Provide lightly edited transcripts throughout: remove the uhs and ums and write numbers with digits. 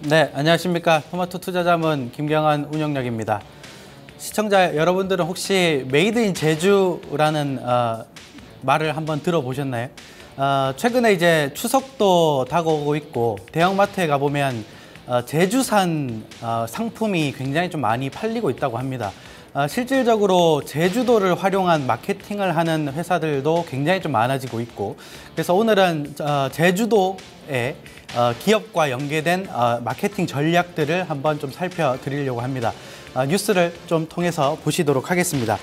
네, 안녕하십니까. 토마토 투자자문 김경환 운영력입니다. 시청자 여러분들은 혹시 메이드 인 제주라는 말을 한번 들어보셨나요? 최근에 이제 추석도 다가오고 있고 대형마트에 가보면 제주산 상품이 굉장히 좀 많이 팔리고 있다고 합니다. 실질적으로 제주도를 활용한 마케팅을 하는 회사들도 굉장히 좀 많아지고 있고, 그래서 오늘은 제주도의 기업과 연계된 마케팅 전략들을 한번 좀 살펴드리려고 합니다. 뉴스를 좀 통해서 보시도록 하겠습니다.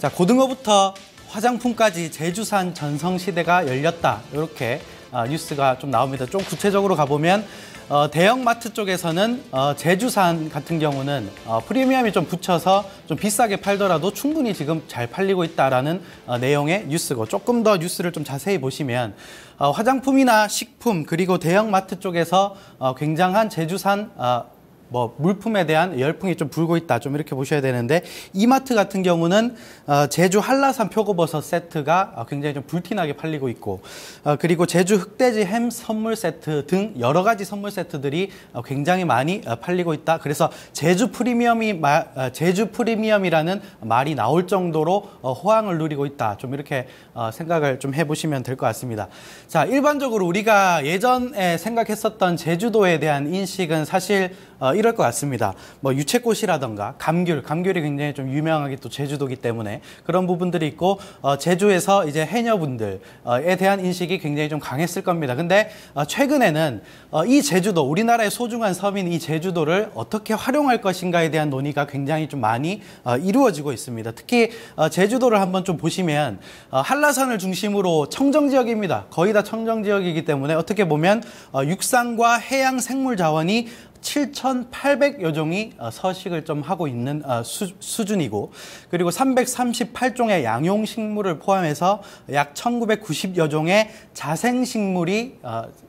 자, 고등어부터 화장품까지 제주산 전성시대가 열렸다, 이렇게 뉴스가 좀 나옵니다. 좀 구체적으로 가보면 대형마트 쪽에서는 제주산 같은 경우는 프리미엄이 좀 붙여서 좀 비싸게 팔더라도 충분히 지금 잘 팔리고 있다라는 내용의 뉴스고, 조금 더 뉴스를 좀 자세히 보시면 화장품이나 식품 그리고 대형마트 쪽에서 굉장한 제주산 물품에 대한 열풍이 좀 불고 있다, 좀 이렇게 보셔야 되는데, 이마트 같은 경우는 제주 한라산 표고버섯 세트가 굉장히 좀 불티나게 팔리고 있고, 그리고 제주 흑돼지 햄 선물 세트 등 여러 가지 선물 세트들이 굉장히 많이 팔리고 있다. 그래서 제주 프리미엄이라는 말이 나올 정도로 호황을 누리고 있다, 좀 이렇게 생각을 좀 해보시면 될 것 같습니다. 자, 일반적으로 우리가 예전에 생각했었던 제주도에 대한 인식은 사실 이럴 것 같습니다. 뭐 유채꽃이라던가 감귤이 굉장히 좀 유명하게 또 제주도기 때문에 그런 부분들이 있고, 제주에서 이제 해녀분들에 대한 인식이 굉장히 좀 강했을 겁니다. 근데 최근에는 이 제주도, 우리나라의 소중한 섬인 이 제주도를 어떻게 활용할 것인가에 대한 논의가 굉장히 좀 많이 이루어지고 있습니다. 특히 제주도를 한번 좀 보시면 한라산을 중심으로 청정지역입니다. 거의 다 청정지역이기 때문에 어떻게 보면 육상과 해양 생물 자원이 7,800여 종이 서식을 좀 하고 있는 수준이고, 그리고 338종의 양용식물을 포함해서 약 1,990여 종의 자생식물이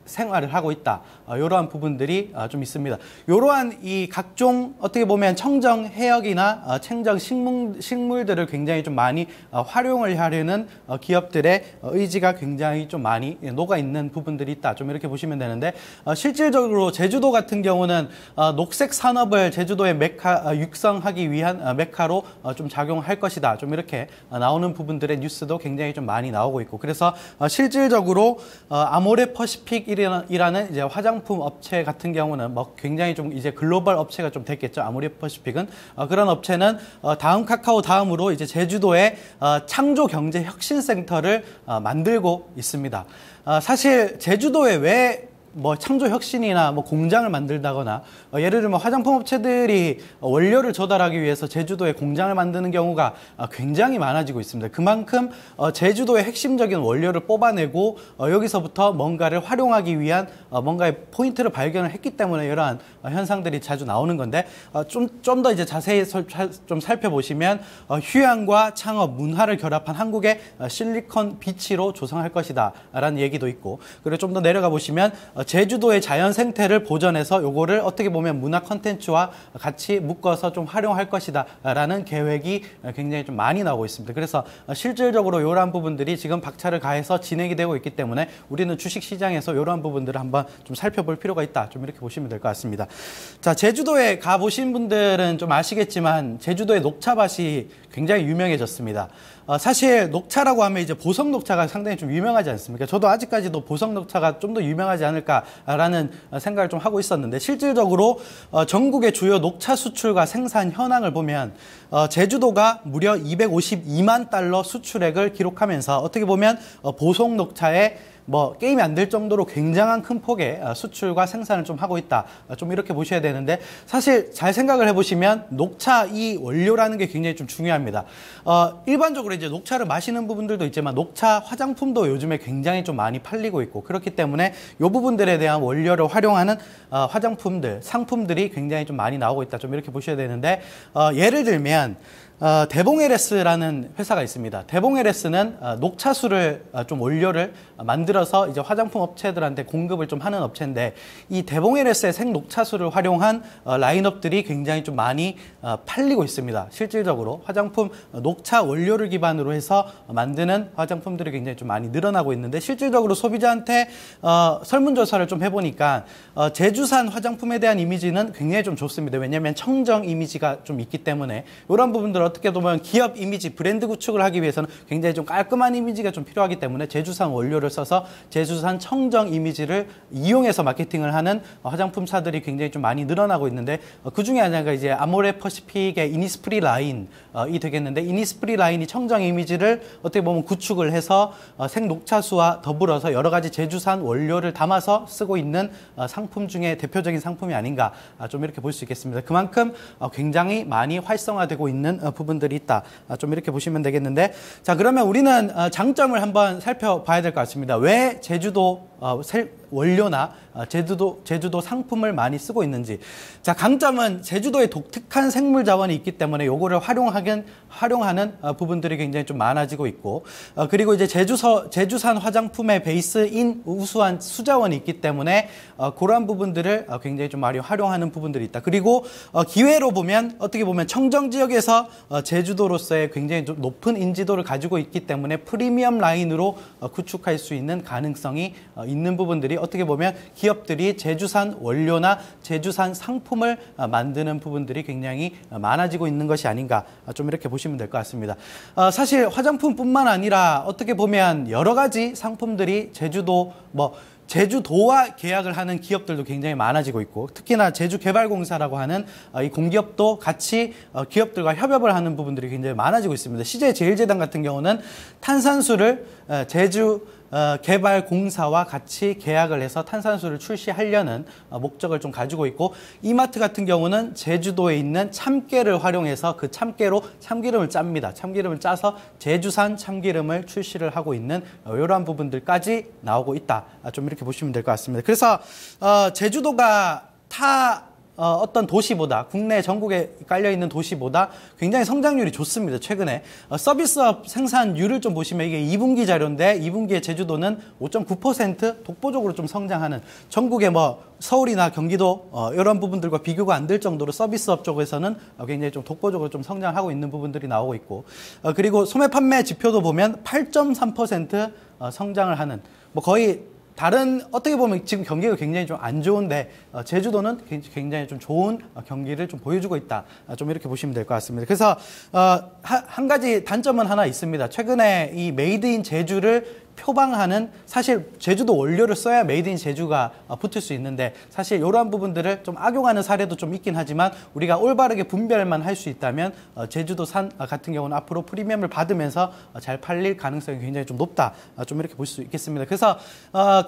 생활을 하고 있다. 이러한 부분들이 좀 있습니다. 이러한 이 각종 어떻게 보면 청정 해역이나 청정 식물들을 굉장히 좀 많이 활용을 하려는 기업들의 의지가 굉장히 좀 많이 녹아 있는 부분들이 있다, 좀 이렇게 보시면 되는데, 실질적으로 제주도 같은 경우는 녹색 산업을 제주도의 육성하기 위한 메카로 좀 작용할 것이다, 좀 이렇게 나오는 부분들의 뉴스도 굉장히 좀 많이 나오고 있고, 그래서 실질적으로 아모레퍼시픽이라는 이제 화장품 업체 같은 경우는 뭐 굉장히 좀 이제 글로벌 업체가 좀 됐겠죠. 아모레퍼시픽은 그런 업체는 다음 카카오 다음으로 이제 제주도에 창조경제혁신센터를 만들고 있습니다. 사실 제주도에 왜 창조혁신이나 공장을 만들다거나, 예를 들면 화장품 업체들이 원료를 조달하기 위해서 제주도에 공장을 만드는 경우가 굉장히 많아지고 있습니다. 그만큼 제주도의 핵심적인 원료를 뽑아내고 여기서부터 뭔가를 활용하기 위한 뭔가의 포인트를 발견을 했기 때문에 이러한 현상들이 자주 나오는 건데, 좀 더 이제 자세히 좀 살펴보시면 휴양과 창업, 문화를 결합한 한국의 실리콘 비치로 조성할 것이다 라는 얘기도 있고, 그리고 좀 더 내려가 보시면 제주도의 자연 생태를 보존해서 요거를 어떻게 보면 문화 콘텐츠와 같이 묶어서 좀 활용할 것이다 라는 계획이 굉장히 좀 많이 나오고 있습니다. 그래서 실질적으로 이러한 부분들이 지금 박차를 가해서 진행이 되고 있기 때문에 우리는 주식시장에서 이러한 부분들을 한번 좀 살펴볼 필요가 있다, 좀 이렇게 보시면 될 것 같습니다. 자, 제주도에 가보신 분들은 좀 아시겠지만 제주도의 녹차밭이 굉장히 유명해졌습니다. 사실 녹차라고 하면 이제 보석 녹차가 상당히 좀 유명하지 않습니까? 저도 아직까지도 보석 녹차가 좀 더 유명하지 않을까라는 생각을 좀 하고 있었는데, 실질적으로 전국의 주요 녹차 수출과 생산 현황을 보면 제주도가 무려 252만 달러 수출액을 기록하면서 어떻게 보면 보석 녹차의 게임이 안 될 정도로 굉장한 큰 폭의 수출과 생산을 좀 하고 있다, 좀 이렇게 보셔야 되는데, 사실 잘 생각을 해보시면 녹차 이 원료라는 게 굉장히 좀 중요합니다. 일반적으로 이제 녹차를 마시는 부분들도 있지만 녹차 화장품도 요즘에 굉장히 좀 많이 팔리고 있고, 그렇기 때문에 이 부분들에 대한 원료를 활용하는 화장품들, 상품들이 굉장히 좀 많이 나오고 있다, 좀 이렇게 보셔야 되는데, 예를 들면 대봉 LS라는 회사가 있습니다. 대봉 LS는 녹차수를 좀 원료를 만들어서 이제 화장품 업체들한테 공급을 좀 하는 업체인데, 이 대봉 LS의 생녹차수를 활용한 라인업들이 굉장히 좀 많이 팔리고 있습니다. 실질적으로 화장품 녹차 원료를 기반으로 해서 만드는 화장품들이 굉장히 좀 많이 늘어나고 있는데, 실질적으로 소비자한테 설문조사를 좀 해보니까 제주산 화장품에 대한 이미지는 굉장히 좀 좋습니다. 왜냐하면 청정 이미지가 좀 있기 때문에 이런 부분들 어떻게 보면 기업 이미지, 브랜드 구축을 하기 위해서는 굉장히 좀 깔끔한 이미지가 좀 필요하기 때문에 제주산 원료를 써서 제주산 청정 이미지를 이용해서 마케팅을 하는 화장품사들이 굉장히 좀 많이 늘어나고 있는데, 그 중에 하나가 이제 아모레 퍼시픽의 이니스프리 라인이 되겠는데, 이니스프리 라인이 청정 이미지를 어떻게 보면 구축을 해서 생녹차수와 더불어서 여러 가지 제주산 원료를 담아서 쓰고 있는 상품 중에 대표적인 상품이 아닌가, 좀 이렇게 볼 수 있겠습니다. 그만큼 굉장히 많이 활성화되고 있는 부분들이 있다. 좀 이렇게 보시면 되겠는데, 자, 그러면 우리는 장점을 한번 살펴봐야 될 것 같습니다. 왜 제주도 원료나 제주도 상품을 많이 쓰고 있는지. 자, 강점은 제주도에 독특한 생물 자원이 있기 때문에 요거를 활용하는 부분들이 굉장히 좀 많아지고 있고, 그리고 이제 제주산 화장품의 베이스인 우수한 수자원이 있기 때문에 그러한 부분들을 굉장히 좀 많이 활용하는 부분들이 있다. 그리고 기회로 보면 어떻게 보면 청정 지역에서 제주도로서의 굉장히 좀 높은 인지도를 가지고 있기 때문에 프리미엄 라인으로 구축할 수 있는 가능성이 있는 부분들이, 어떻게 보면 기업들이 제주산 원료나 제주산 상품을 만드는 부분들이 굉장히 많아지고 있는 것이 아닌가, 좀 이렇게 보시면 될 것 같습니다. 사실 화장품뿐만 아니라 어떻게 보면 여러 가지 상품들이 제주도와 계약을 하는 기업들도 굉장히 많아지고 있고, 특히나 제주개발공사라고 하는 이 공기업도 같이 기업들과 협업을 하는 부분들이 굉장히 많아지고 있습니다. CJ제일제당 같은 경우는 탄산수를 개발공사와 같이 계약을 해서 탄산수를 출시하려는 목적을 좀 가지고 있고, 이마트 같은 경우는 제주도에 있는 참깨를 활용해서 그 참깨로 참기름을 짭니다. 참기름을 짜서 제주산 참기름을 출시를 하고 있는 이러한 부분들까지 나오고 있다. 좀 이렇게 보시면 될 것 같습니다. 그래서 제주도가 어떤 도시보다, 국내 전국에 깔려있는 도시보다 굉장히 성장률이 좋습니다. 최근에 서비스업 생산율을 좀 보시면 이게 2분기 자료인데, 2분기에 제주도는 5.9% 독보적으로 좀 성장하는, 전국의 서울이나 경기도 이런 부분들과 비교가 안 될 정도로 서비스업 쪽에서는 굉장히 좀 독보적으로 좀 성장하고 있는 부분들이 나오고 있고, 그리고 소매 판매 지표도 보면 8.3% 성장을 하는, 거의 다른, 어떻게 보면 지금 경기가 굉장히 좀 안 좋은데 제주도는 굉장히 좀 좋은 경기를 좀 보여주고 있다. 좀 이렇게 보시면 될 것 같습니다. 그래서 한 가지 단점은 하나 있습니다. 최근에 이 메이드 인 제주를 표방하는, 사실 제주도 원료를 써야 메이드 인 제주가 붙을 수 있는데, 사실 이러한 부분들을 좀 악용하는 사례도 좀 있긴 하지만, 우리가 올바르게 분별만 할 수 있다면 제주도산 같은 경우는 앞으로 프리미엄을 받으면서 잘 팔릴 가능성이 굉장히 좀 높다. 좀 이렇게 볼 수 있겠습니다. 그래서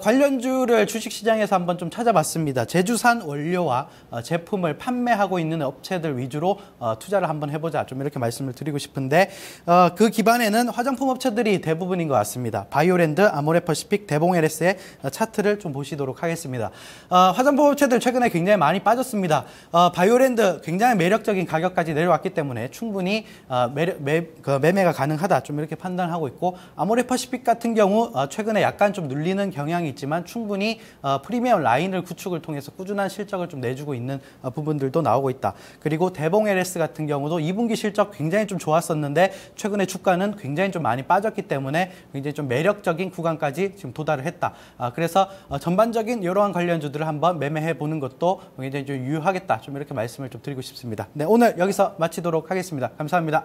관련주를 주식시장에서 한번 좀 찾아봤습니다. 제주산 원료와 제품을 판매하고 있는 업체들 위주로 투자를 한번 해보자. 좀 이렇게 말씀을 드리고 싶은데, 그 기반에는 화장품 업체들이 대부분인 것 같습니다. 바이오랜드, 아모레퍼시픽, 대봉 LS의 차트를 좀 보시도록 하겠습니다. 화장품 업체들 최근에 굉장히 많이 빠졌습니다. 바이오랜드 굉장히 매력적인 가격까지 내려왔기 때문에 충분히 매매가 가능하다. 좀 이렇게 판단하고 있고, 아모레퍼시픽 같은 경우 최근에 약간 좀 눌리는 경향이 있지만 충분히 프리미엄 라인을 구축을 통해서 꾸준한 실적을 좀 내주고 있는 부분들도 나오고 있다. 그리고 대봉 LS 같은 경우도 2분기 실적 굉장히 좀 좋았었는데 최근에 주가는 굉장히 좀 많이 빠졌기 때문에 굉장히 좀 매력적인 구간까지 지금 도달을 했다. 그래서 전반적인 이러한 관련주들을 한번 매매해 보는 것도 굉장히 좀 유효하겠다. 좀 이렇게 말씀을 좀 드리고 싶습니다. 네, 오늘 여기서 마치도록 하겠습니다. 감사합니다.